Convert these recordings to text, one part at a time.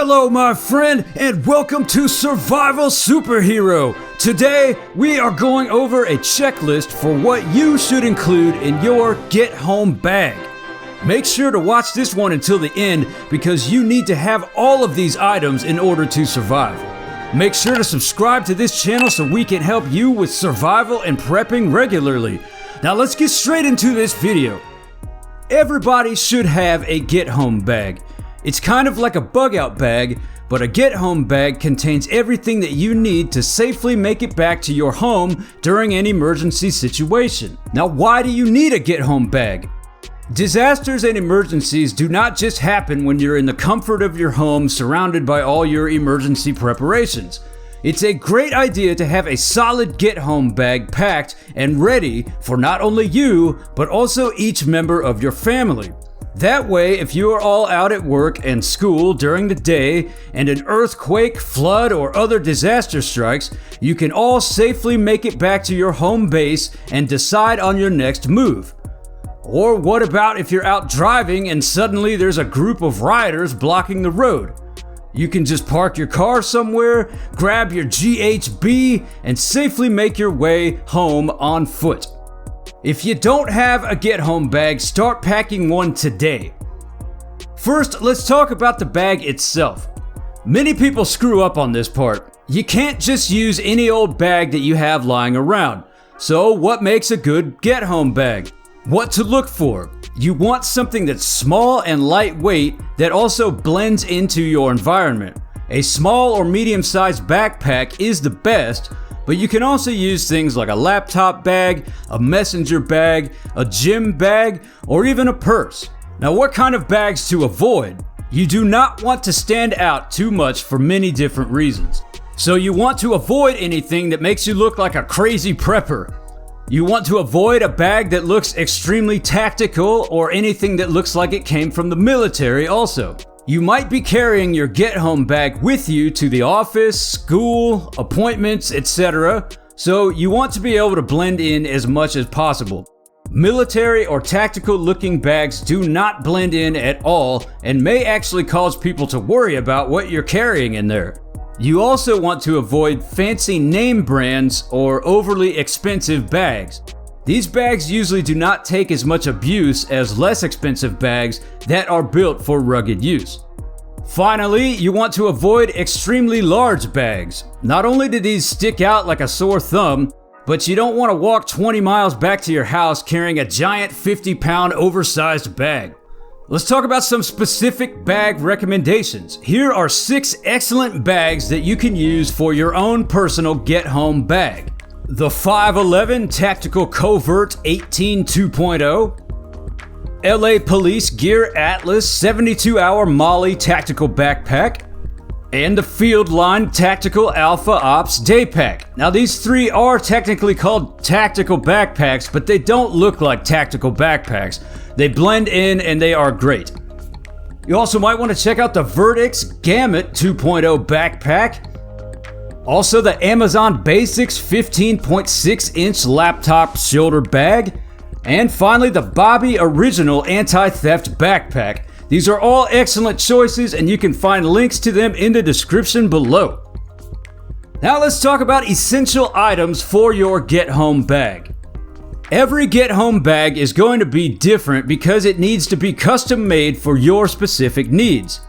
Hello my friend and welcome to Survival Superhero. Today we are going over a checklist for what you should include in your Get Home bag. Make sure to watch this one until the end because you need to have all of these items in order to survive. Make sure to subscribe to this channel so we can help you with survival and prepping regularly. Now let's get straight into this video. Everybody should have a Get Home bag. It's kind of like a bug out bag, but a Get Home bag contains everything that you need to safely make it back to your home during an emergency situation. Now, why do you need a Get Home bag? Disasters and emergencies do not just happen when you're in the comfort of your home surrounded by all your emergency preparations. It's a great idea to have a solid Get Home bag packed and ready for not only you, but also each member of your family. That way, if you are all out at work and school during the day and an earthquake, flood, or other disaster strikes, you can all safely make it back to your home base and decide on your next move. Or what about if you're out driving and suddenly there's a group of rioters blocking the road? You can just park your car somewhere, grab your GHB, and safely make your way home on foot. If you don't have a Get Home bag, start packing one today. First, let's talk about the bag itself. Many people screw up on this part. You can't just use any old bag that you have lying around. So what makes a good Get Home bag? What to look for? You want something that's small and lightweight that also blends into your environment. A small or medium-sized backpack is the best, but you can also use things like a laptop bag, a messenger bag, a gym bag, or even a purse. Now, what kind of bags to avoid? You do not want to stand out too much for many different reasons. So you want to avoid anything that makes you look like a crazy prepper. You want to avoid a bag that looks extremely tactical or anything that looks like it came from the military also. You might be carrying your Get Home bag with you to the office, school, appointments, etc. So you want to be able to blend in as much as possible. Military or tactical looking bags do not blend in at all and may actually cause people to worry about what you're carrying in there. You also want to avoid fancy name brands or overly expensive bags. These bags usually do not take as much abuse as less expensive bags that are built for rugged use. Finally, you want to avoid extremely large bags. Not only do these stick out like a sore thumb, but you don't want to walk 20 miles back to your house carrying a giant 50-pound oversized bag. Let's talk about some specific bag recommendations. Here are 6 excellent bags that you can use for your own personal Get Home bag. The 511 Tactical COVRT18 2.0, LA Police Gear Atlas 72-hour MOLLE Tactical Backpack, and the Fieldline Tactical Alpha Ops Daypack. Now these 3 are technically called tactical backpacks, but they don't look like tactical backpacks. They blend in and they are great. You also might want to check out the Vertx Gamut 2.0 backpack. Also the Amazon Basics 15.6-inch laptop shoulder bag. And finally the Bivy Original Anti-Theft Backpack. These are all excellent choices and you can find links to them in the description below. Now let's talk about essential items for your Get Home bag. Every Get Home bag is going to be different because it needs to be custom made for your specific needs.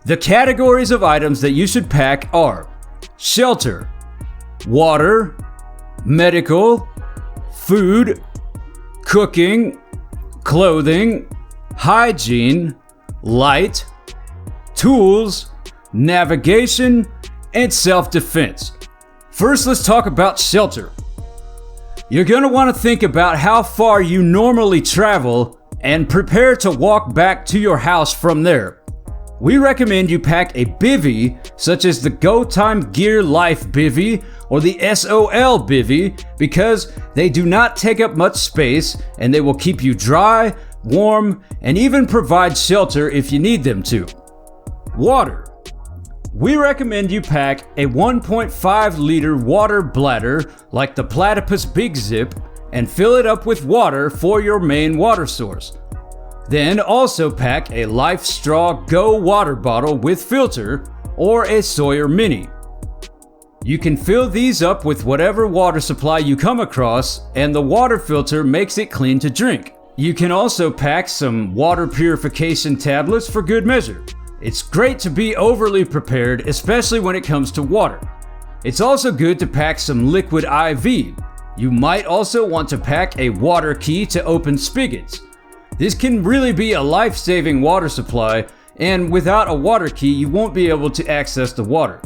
The categories of items that you should pack are shelter, water, medical, food, cooking, clothing, hygiene, light, tools, navigation, and self-defense. First, let's talk about shelter. You're going to want to think about how far you normally travel and prepare to walk back to your house from there. We recommend you pack a bivy, such as the Go Time Gear Life bivy or the SOL bivy, because they do not take up much space and they will keep you dry, warm, and even provide shelter if you need them to. Water. We recommend you pack a 1.5 liter water bladder like the Platypus Big Zip and fill it up with water for your main water source. Then also pack a Lifestraw Go water bottle with filter or a Sawyer Mini. You can fill these up with whatever water supply you come across, and the water filter makes it clean to drink. You can also pack some water purification tablets for good measure. It's great to be overly prepared, especially when it comes to water. It's also good to pack some liquid IV. You might also want to pack a water key to open spigots. This can really be a life-saving water supply, and without a water key, you won't be able to access the water.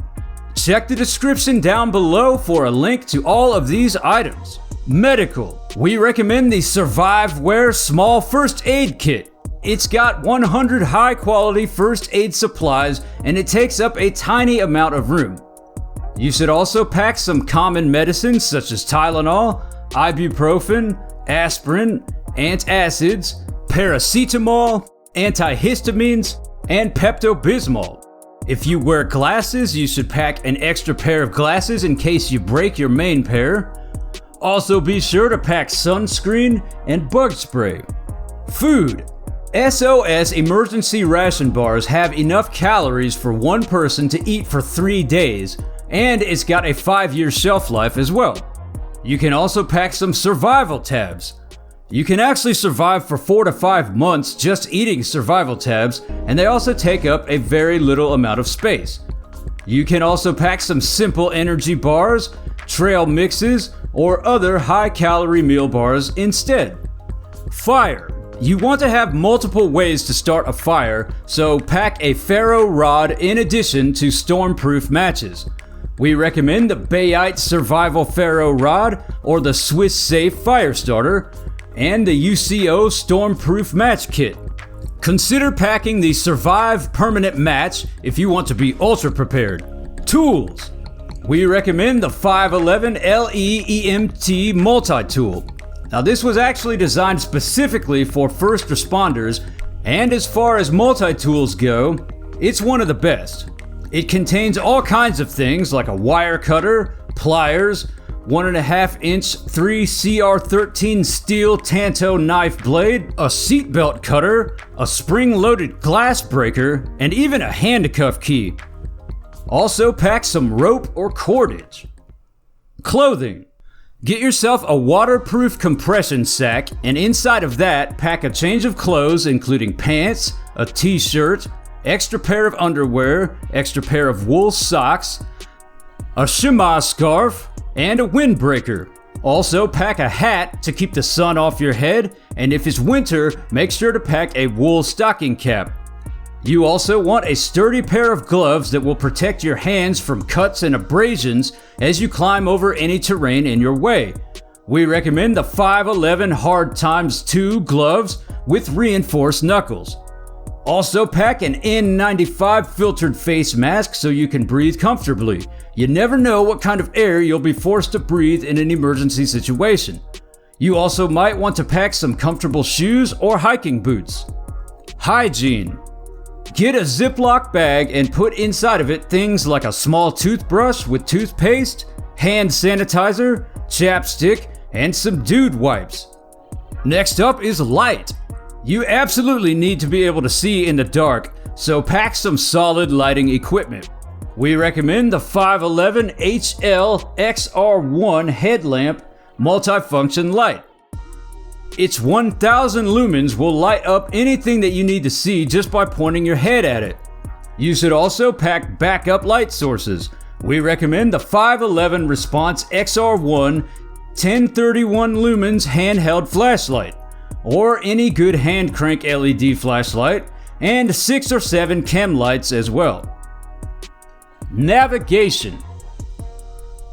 Check the description down below for a link to all of these items. Medical. We recommend the Surviveware Small First Aid Kit. It's got 100 high-quality first aid supplies, and it takes up a tiny amount of room. You should also pack some common medicines such as Tylenol, ibuprofen, aspirin, antacids, paracetamol, antihistamines, and Pepto-Bismol. If you wear glasses, you should pack an extra pair of glasses in case you break your main pair. Also be sure to pack sunscreen and bug spray. Food. SOS emergency ration bars have enough calories for one person to eat for 3 days, and it's got a 5-year shelf life as well. You can also pack some survival tabs. You can actually survive for 4 to 5 months just eating survival tabs, and they also take up a very little amount of space. You can also pack some simple energy bars, trail mixes, or other high-calorie meal bars instead. Fire. You want to have multiple ways to start a fire, so pack a ferro rod in addition to storm-proof matches. We recommend the Bayite Survival Ferro Rod or the Swiss Safe Fire Starter, and the UCO Stormproof Match Kit. Consider packing the Survive Permanent Match if you want to be ultra prepared. Tools. We recommend the 511 LE-EMT multi-tool. Now this was actually designed specifically for first responders, and as far as multi-tools go, it's one of the best. It contains all kinds of things like a wire cutter, pliers, 1.5-inch 3CR13 steel Tanto knife blade, a seatbelt cutter, a spring-loaded glass breaker, and even a handcuff key. Also pack some rope or cordage. Clothing. Get yourself a waterproof compression sack, and inside of that, pack a change of clothes including pants, a t-shirt, extra pair of underwear, extra pair of wool socks, a chamois scarf, and a windbreaker. Also pack a hat to keep the sun off your head, and if it's winter, make sure to pack a wool stocking cap. You also want a sturdy pair of gloves that will protect your hands from cuts and abrasions as you climb over any terrain in your way. We recommend the 511 Hard Times 2 gloves with reinforced knuckles. Also pack an N95 filtered face mask so you can breathe comfortably. You never know what kind of air you'll be forced to breathe in an emergency situation. You also might want to pack some comfortable shoes or hiking boots. Hygiene. Get a Ziploc bag and put inside of it things like a small toothbrush with toothpaste, hand sanitizer, chapstick, and some dude wipes. Next up is light. You absolutely need to be able to see in the dark, so pack some solid lighting equipment. We recommend the 511 HL XR1 headlamp multifunction light. Its 1000 lumens will light up anything that you need to see just by pointing your head at it. You should also pack backup light sources. We recommend the 511 Response XR1 1031 lumens handheld flashlight, or any good hand crank LED flashlight, and 6 or 7 chem lights as well. Navigation.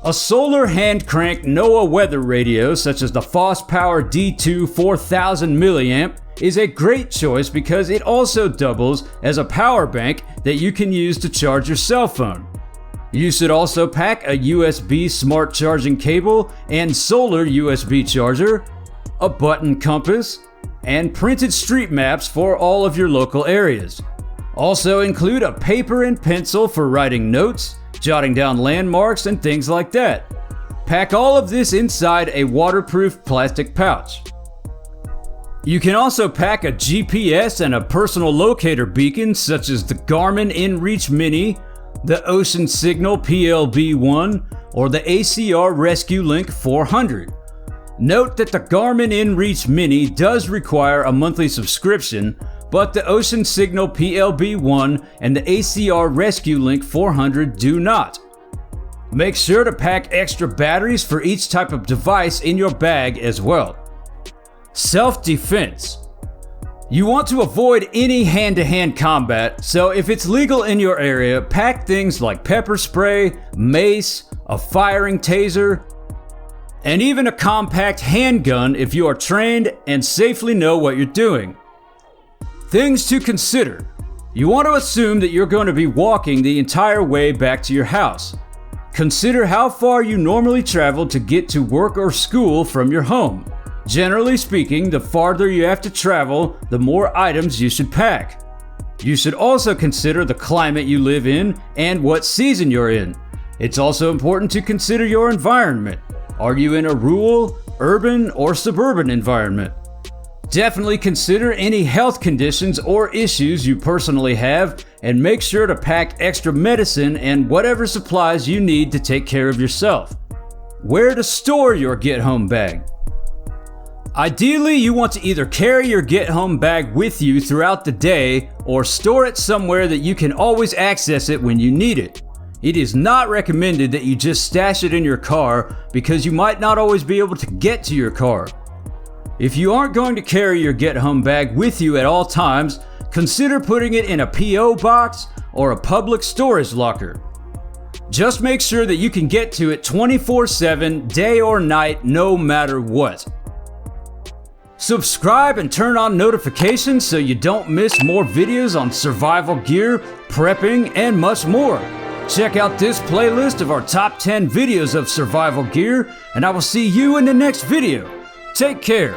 A solar hand crank NOAA weather radio such as the FosPower D2 4000 mAh is a great choice because it also doubles as a power bank that you can use to charge your cell phone. You should also pack a USB smart charging cable and solar USB charger, a button compass, and printed street maps for all of your local areas. Also include a paper and pencil for writing notes, jotting down landmarks, and things like that. Pack all of this inside a waterproof plastic pouch. You can also pack a GPS and a personal locator beacon such as the Garmin InReach Mini, the Ocean Signal PLB1, or the ACR Rescue Link 400. Note that the Garmin InReach Mini does require a monthly subscription, but the Ocean Signal PLB1 and the ACR Rescue Link 400 do not. Make sure to pack extra batteries for each type of device in your bag as well. Self-defense. You want to avoid any hand-to-hand combat, so if it's legal in your area, pack things like pepper spray, mace, a firing taser, and even a compact handgun if you are trained and safely know what you're doing. Things to consider. You want to assume that you're going to be walking the entire way back to your house. Consider how far you normally travel to get to work or school from your home. Generally speaking, the farther you have to travel, the more items you should pack. You should also consider the climate you live in and what season you're in. It's also important to consider your environment. Are you in a rural, urban, or suburban environment? Definitely consider any health conditions or issues you personally have, and make sure to pack extra medicine and whatever supplies you need to take care of yourself. Where to store your Get Home bag. Ideally, you want to either carry your Get Home bag with you throughout the day or store it somewhere that you can always access it when you need it. It is not recommended that you just stash it in your car because you might not always be able to get to your car. If you aren't going to carry your Get Home bag with you at all times, consider putting it in a P.O. box or a public storage locker. Just make sure that you can get to it 24/7, day or night, no matter what. Subscribe and turn on notifications so you don't miss more videos on survival gear, prepping, and much more. Check out this playlist of our top 10 videos of survival gear, and I will see you in the next video. Take care.